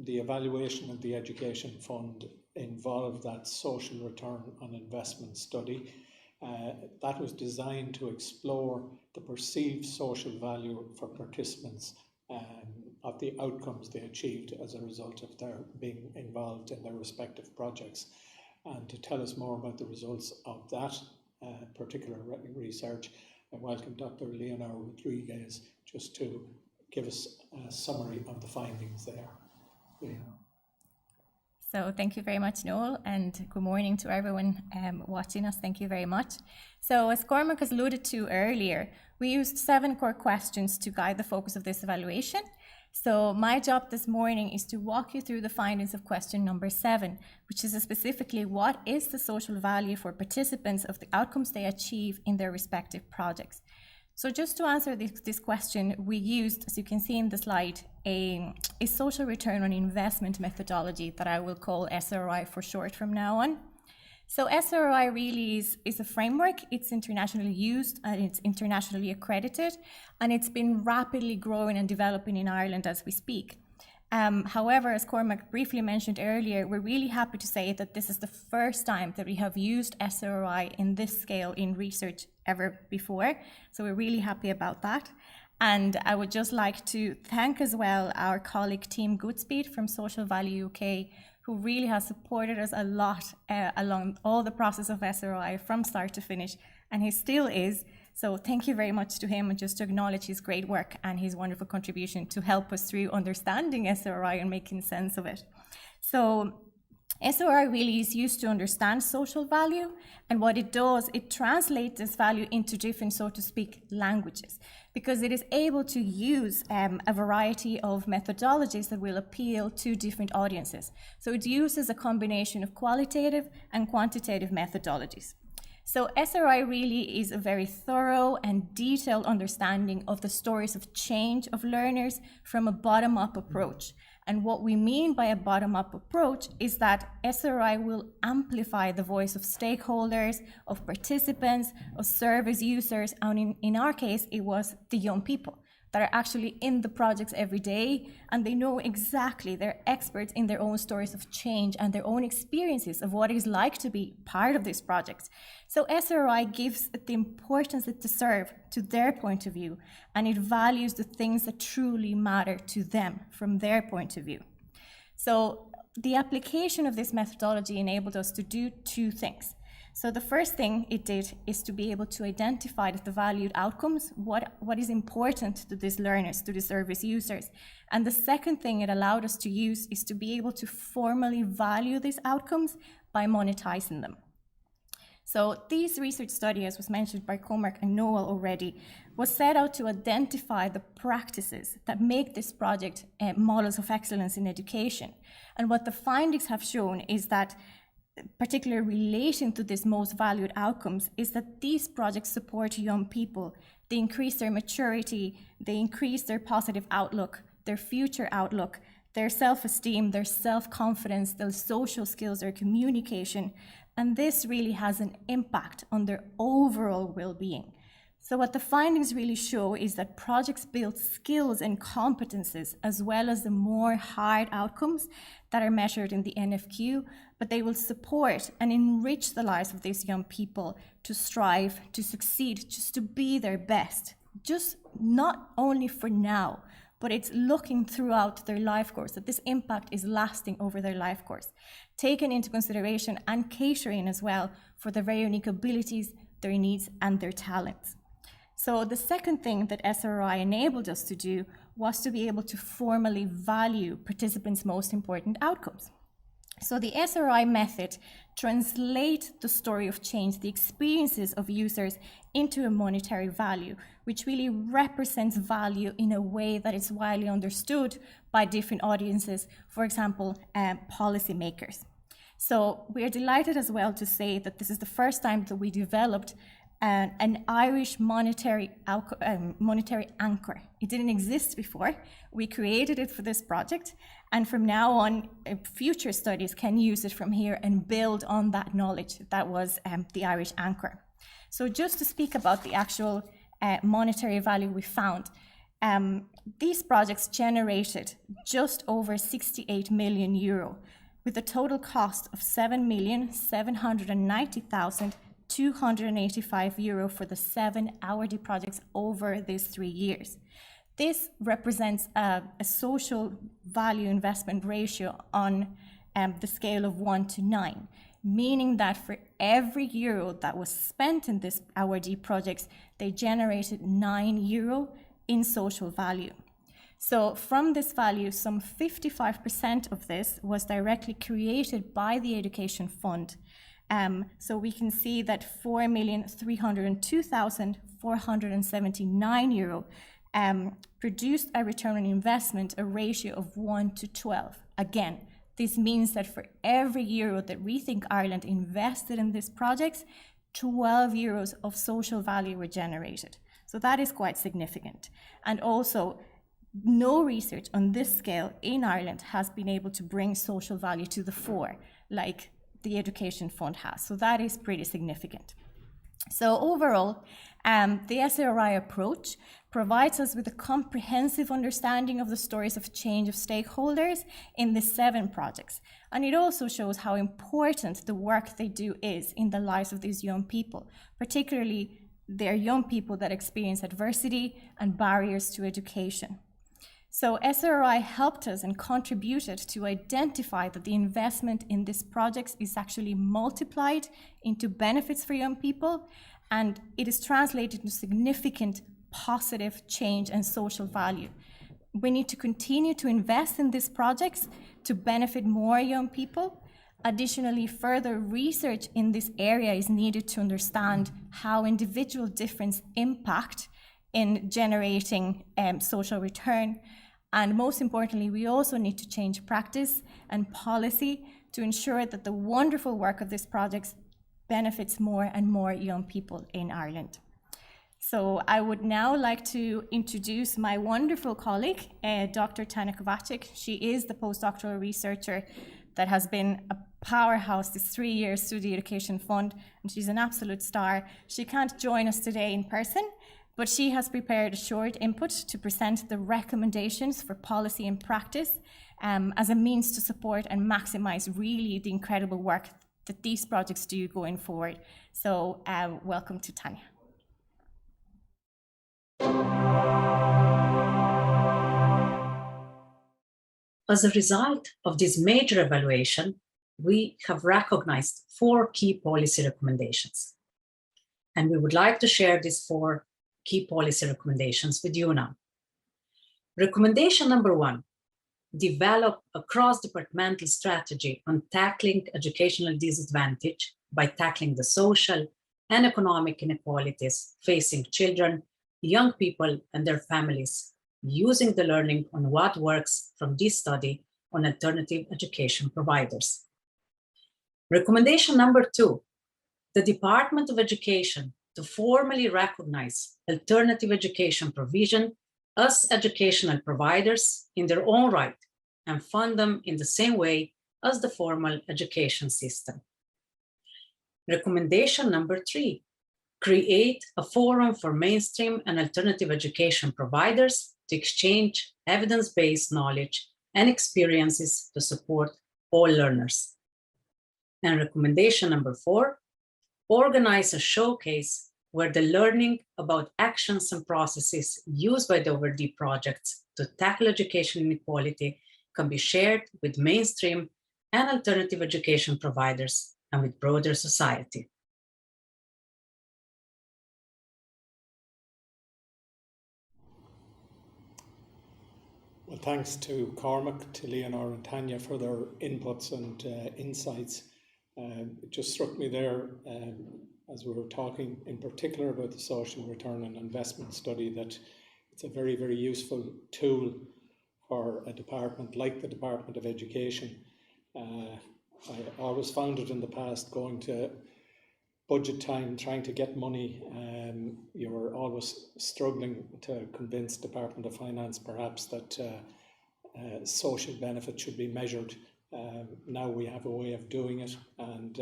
The evaluation of the Education Fund involved that social return on investment study. That was designed to explore the perceived social value for participants of the outcomes they achieved as a result of their being involved in their respective projects. And to tell us more about the results of that particular research, I welcome Dr. Leonor Rodriguez just to give us a summary of the findings there. Yeah. So thank you very much, Noel, and good morning to everyone watching us. Thank you very much. So as Cormac has alluded to earlier, we used 7 core questions to guide the focus of this evaluation. So my job this morning is to walk you through the findings of question number 7, which is specifically what is the social value for participants of the outcomes they achieve in their respective projects. So just to answer this question, we used, as you can see in the slide, a social return on investment methodology that I will call SRI for short from now on. So SRI really is a framework. It's internationally used and it's internationally accredited, and it's been rapidly growing and developing in Ireland as we speak. However, as Cormac briefly mentioned earlier, we're really happy to say that this is the first time that we have used SRI in this scale in research ever before. So we're really happy about that. And I would just like to thank as well our colleague Team Goodspeed from Social Value UK, who really has supported us a lot along all the process of SRI from start to finish, and he still is. So thank you very much to him, and just to acknowledge his great work and his wonderful contribution to help us through understanding SRI and making sense of it. So SRI really is used to understand social value, and what it does, it translates this value into different, so to speak, languages, because it is able to use a variety of methodologies that will appeal to different audiences. So it uses a combination of qualitative and quantitative methodologies. So SRI really is a very thorough and detailed understanding of the stories of change of learners from a bottom-up approach. And what we mean by a bottom-up approach is that SRI will amplify the voice of stakeholders, of participants, of service users, and in our case, it was the young people that are actually in the projects every day, and they know exactly, they're experts in their own stories of change and their own experiences of what it is like to be part of these projects. So SRI gives the importance it deserves to their point of view, and it values the things that truly matter to them from their point of view. So the application of this methodology enabled us to do 2 things. So the first thing it did is to be able to identify the valued outcomes, what is important to these learners, to the service users. And the second thing it allowed us to use is to be able to formally value these outcomes by monetizing them. So this research study, as was mentioned by Cormac and Noel already, was set out to identify the practices that make this project models of excellence in education. And what the findings have shown is that, particularly relating to these most valued outcomes, is that these projects support young people. They increase their maturity, they increase their positive outlook, their future outlook, their self-esteem, their self-confidence, their social skills, their communication, and this really has an impact on their overall well-being. So what the findings really show is that projects build skills and competences as well as the more hard outcomes that are measured in the NFQ, but they will support and enrich the lives of these young people to strive, to succeed, just to be their best, just not only for now, but it's looking throughout their life course, that this impact is lasting over their life course, taken into consideration and catering as well for their very unique abilities, their needs and their talents. So the second thing that SRI enabled us to do was to be able to formally value participants' most important outcomes. So the SRI method translates the story of change, the experiences of users, into a monetary value, which really represents value in a way that is widely understood by different audiences, for example, policymakers. So we are delighted as well to say that this is the first time that we developed an Irish monetary anchor. It didn't exist before. We created it for this project, and from now on, future studies can use it from here and build on that knowledge that was the Irish anchor. So just to speak about the actual monetary value we found, these projects generated just over 68 million euro, with a total cost of 7,790,285 euro for the 7 awardee projects over these 3 years. This represents a social value investment ratio on the scale of 1 to 9, meaning that for every euro that was spent in these awardee projects, they generated 9 euro in social value. So from this value, some 55% of this was directly created by the Education Fund. So we can see that 4,302,479 euro produced a return on investment, a ratio of 1 to 12. Again, this means that for every euro that ReThink Ireland invested in these projects, 12 euros of social value were generated. So that is quite significant. And also, no research on this scale in Ireland has been able to bring social value to the fore, like the Education Fund has. So that is pretty significant. So overall, the SRI approach provides us with a comprehensive understanding of the stories of change of stakeholders in the 7 projects. And it also shows how important the work they do is in the lives of these young people, particularly they're young people that experience adversity and barriers to education. So SRI helped us and contributed to identify that the investment in these projects is actually multiplied into benefits for young people, and it is translated into significant positive change and social value. We need to continue to invest in these projects to benefit more young people. Additionally, further research in this area is needed to understand how individual difference impact in generating social return. And most importantly, we also need to change practice and policy to ensure that the wonderful work of these projects benefits more and more young people in Ireland. So I would now like to introduce my wonderful colleague, Dr. Tanya Kovacic. She is the postdoctoral researcher that has been a powerhouse these 3 years through the Education Fund, and she's an absolute star. She can't join us today in person, but she has prepared a short input to present the recommendations for policy and practice as a means to support and maximize really the incredible work that these projects do going forward. So welcome to Tanya. As a result of this major evaluation, we have recognized 4 key policy recommendations. And we would like to share these 4 key policy recommendations with you now. Recommendation number 1, develop a cross-departmental strategy on tackling educational disadvantage by tackling the social and economic inequalities facing children, young people, and their families, using the learning on what works from this study on alternative education providers. Recommendation number 2, the Department of Education to formally recognize alternative education provision as educational providers in their own right and fund them in the same way as the formal education system. Recommendation number 3, create a forum for mainstream and alternative education providers to exchange evidence-based knowledge and experiences to support all learners. And recommendation number 4, organize a showcase where the learning about actions and processes used by the awardee projects to tackle education inequality can be shared with mainstream and alternative education providers and with broader society. Well, thanks to Cormac, to Leonor and Tanya for their inputs and insights. It just struck me there as we were talking in particular about the social return on investment study that it's a very, very useful tool for a department like the Department of Education. I always found it in the past going to budget time trying to get money, you were always struggling to convince Department of Finance perhaps that social benefit should be measured. Now we have a way of doing it, and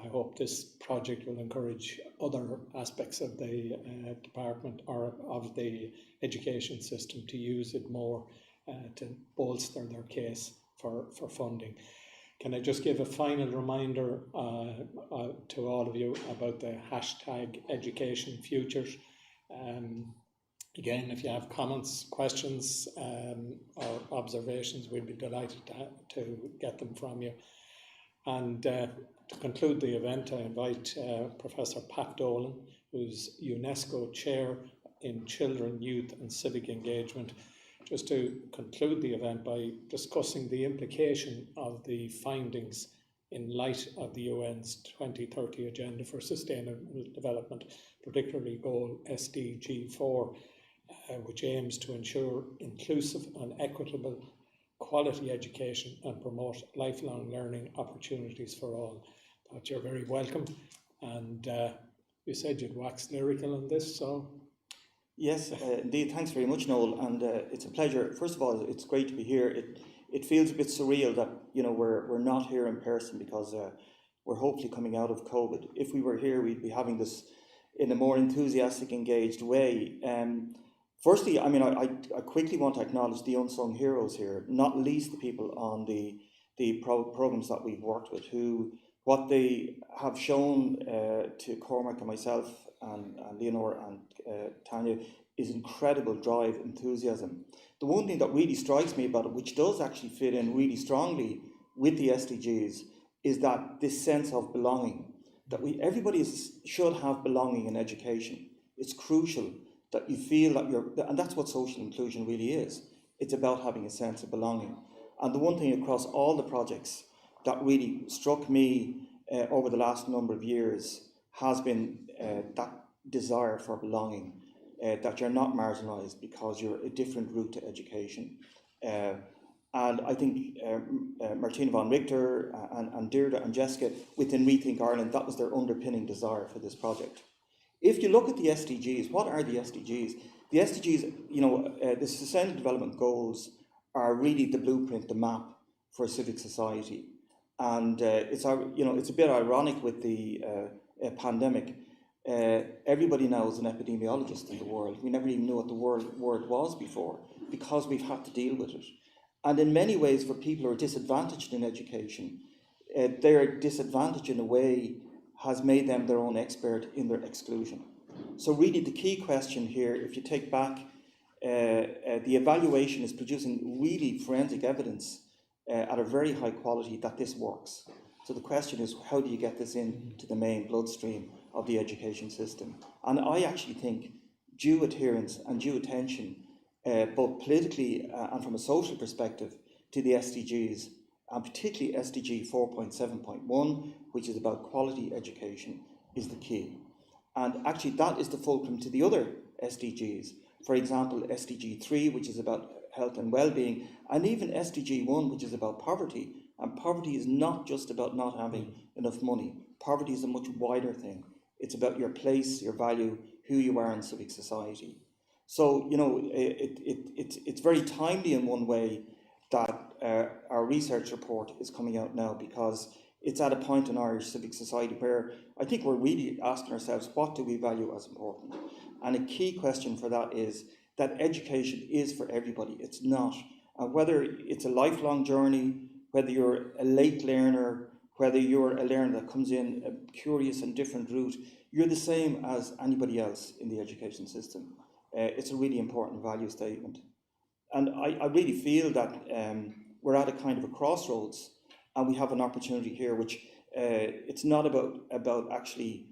I hope this project will encourage other aspects of the department or of the education system to use it more to bolster their case for funding. Can I just give a final reminder to all of you about the hashtag Education Futures? Again, if you have comments, questions, or observations, we'd be delighted to get them from you. And to conclude the event, I invite Professor Pat Dolan, who's UNESCO Chair in Children, Youth and Civic Engagement, just to conclude the event by discussing the implication of the findings in light of the UN's 2030 Agenda for Sustainable Development, particularly Goal SDG 4, which aims to ensure inclusive and equitable quality education and promote lifelong learning opportunities for all. Pat, you're very welcome. And you said you'd wax lyrical on this, so... Yes, indeed. Thanks very much, Noel, and it's a pleasure. First of all, it's great to be here. It feels a bit surreal that we're not here in person because we're hopefully coming out of COVID. If we were here, we'd be having this in a more enthusiastic, engaged way. Firstly, I mean, I quickly want to acknowledge the unsung heroes here, not least the people on the programs that we've worked with, who what they have shown to Cormac and myself and Leonor and Tanya is incredible drive, enthusiasm. The one thing that really strikes me about it, which does actually fit in really strongly with the SDGs, is that this sense of belonging, that everybody should have belonging in education. It's crucial that you feel that and that's what social inclusion really is. It's about having a sense of belonging. And the one thing across all the projects that really struck me over the last number of years has been that desire for belonging, that you're not marginalised because you're a different route to education. And I think Martina Von Richter and Deirdre and Jessica within ReThink Ireland, that was their underpinning desire for this project. If you look at the SDGs, what are the SDGs? The SDGs, the Sustainable Development Goals are really the blueprint, the map for civic society. And it's a bit ironic with the pandemic. Everybody now is an epidemiologist in the world. We never even knew what the word was before because we've had to deal with it. And in many ways, for people who are disadvantaged in education, their disadvantage in a way has made them their own expert in their exclusion. So really the key question here, if you take back, the evaluation is producing really forensic evidence at a very high quality that this works. So the question is, how do you get this into the main bloodstream of the education system? And I actually think due adherence and due attention, both politically and from a social perspective, to the SDGs, and particularly SDG 4.7.1, which is about quality education, is the key. And actually that is the fulcrum to the other SDGs. For example, SDG 3, which is about health and well-being, and even SDG 1, which is about poverty. And poverty is not just about not having enough money. Poverty is a much wider thing. It's about your place, your value, who you are in civic society. So, it's very timely in one way that our research report is coming out now, because it's at a point in Irish civic society where I think we're really asking ourselves, what do we value as important? And a key question for that is that education is for everybody. It's not. And whether it's a lifelong journey, whether you're a late learner, whether you're a learner that comes in a curious and different route, you're the same as anybody else in the education system. It's a really important value statement. And I really feel that we're at a kind of a crossroads, and we have an opportunity here, which it's not about actually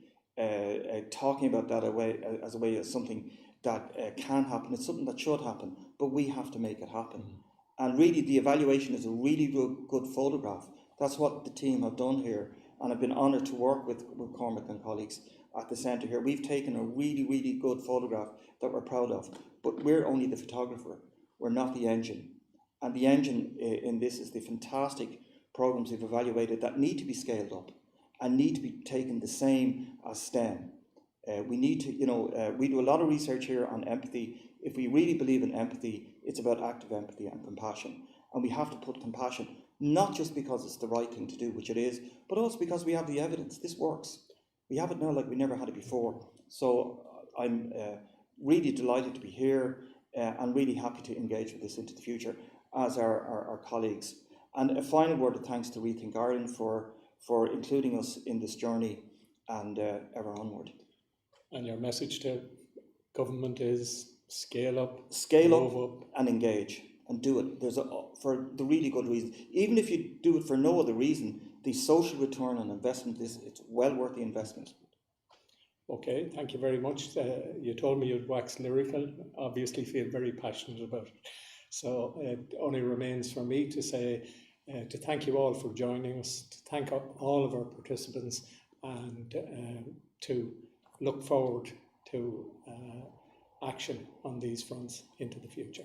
talking about that as something that can happen. It's something that should happen, but we have to make it happen. And really, the evaluation is a really good photograph. That's what the team have done here, and I've been honoured to work with Cormac and colleagues at the centre here. We've taken a really, really good photograph that we're proud of, but we're only the photographer. We're not the engine. And the engine in this is the fantastic programmes we've evaluated that need to be scaled up. and need to be taken the same as STEM. We need to, we do a lot of research here on empathy. If we really believe in empathy, it's about active empathy and compassion. And we have to put compassion, not just because it's the right thing to do, which it is, but also because we have the evidence. This works. We have it now like we never had it before. So I'm really delighted to be here and really happy to engage with this into the future, as our colleagues. And a final word of thanks to ReThink Ireland for including us in this journey and ever onward. And your message to government is scale up, and engage, and do it. For the really good reason. Even if you do it for no other reason, the social return on investment it's well worth the investment. Okay, thank you very much. You told me you'd wax lyrical. Obviously, feel very passionate about it. So it only remains for me to say to thank you all for joining us, to thank all of our participants, and to look forward to action on these fronts into the future.